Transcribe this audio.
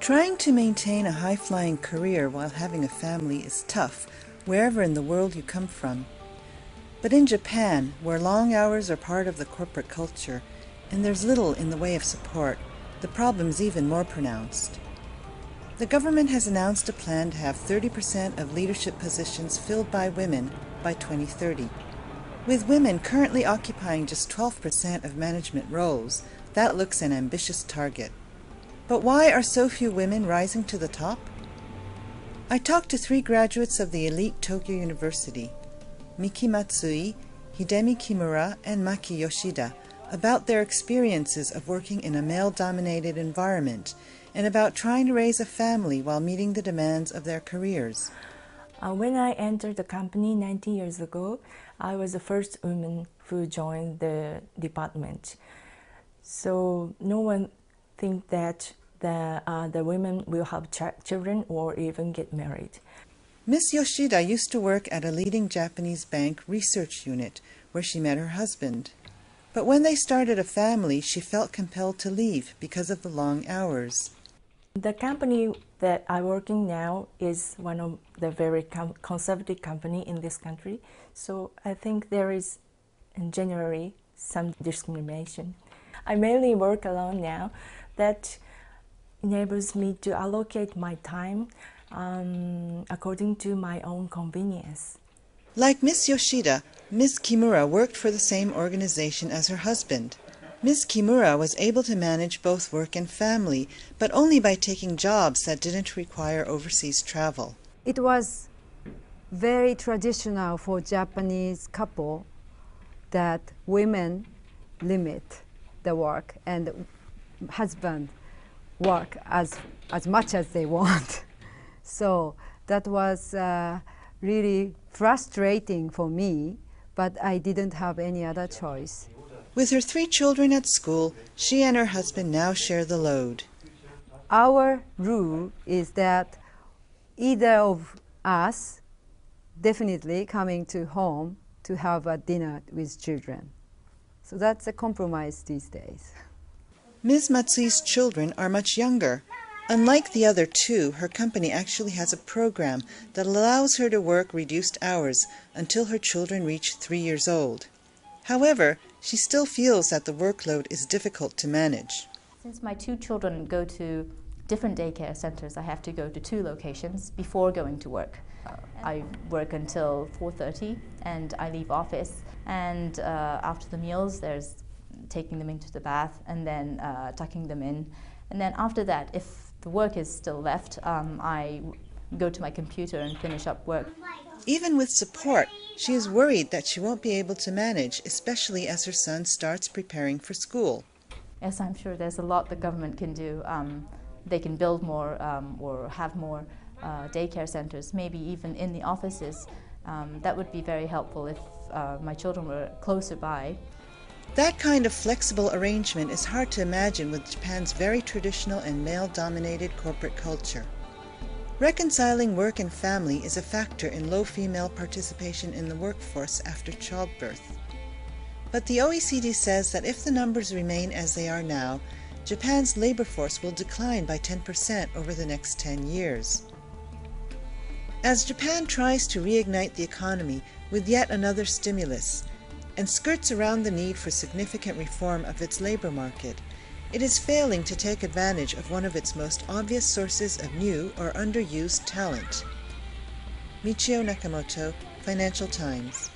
Trying to maintain a high-flying career while having a family is tough, wherever in the world you come from. But in Japan, where long hours are part of the corporate culture, and there's little in the way of support, the problem's even more pronounced. The government has announced a plan to have 30% of leadership positions filled by women by 2030. With women currently occupying just 12% of management roles, that looks an ambitious target. But why are so few women rising to the top? I talked to 3 graduates of the elite Tokyo University, Miki Matsui, Hidemi Kimura, and Maki Yoshida, about their experiences of working in a male-dominated environment and about trying to raise a family while meeting the demands of their careers. When I entered the company 19 years ago, I was the first woman who joined the department. So no one think that the women will have children or even get married. Miss Yoshida used to work at a leading Japanese bank research unit where she met her husband. But when they started a family, she felt compelled to leave because of the long hours. The company that I'm working now is one of the very conservative company in this country. So I think there is, in general, some discrimination. I mainly work alone now. That enables me to allocate my time according to my own convenience. Like Miss Yoshida, Ms. Kimura worked for the same organization as her husband. Ms. Kimura was able to manage both work and family, but only by taking jobs that didn't require overseas travel. It was very traditional for Japanese couple that women limit the work and husband work as much as they want. So that was really frustrating for me, but I didn't have any other choice. With her 3 children at school, she and her husband now share the load. Our rule is that either of us definitely coming to home to have a dinner with children. So that's a compromise these days. Ms. Matsui's children are much younger. Unlike the other 2, her company actually has a program that allows her to work reduced hours until her children reach 3 years old. However, she still feels that the workload is difficult to manage. Since my 2 children go to different daycare centers, I have to go to 2 locations before going to work. I work until 4:30 and I leave office, and after the meals there's taking them into the bath and then tucking them in. And then after that, if the work is still left, I go to my computer and finish up work. Even with support, she is worried that she won't be able to manage, especially as her son starts preparing for school. Yes, I'm sure there's a lot the government can do. They can build more or have more daycare centers, maybe even in the offices. That would be very helpful if my children were closer by. That kind of flexible arrangement is hard to imagine with Japan's very traditional and male-dominated corporate culture. Reconciling work and family is a factor in low female participation in the workforce after childbirth. But the OECD says that if the numbers remain as they are now, Japan's labor force will decline by 10% over the next 10 years. As Japan tries to reignite the economy with yet another stimulus, and skirts around the need for significant reform of its labor market, it is failing to take advantage of one of its most obvious sources of new or underused talent. Michiyo Nakamoto, Financial Times.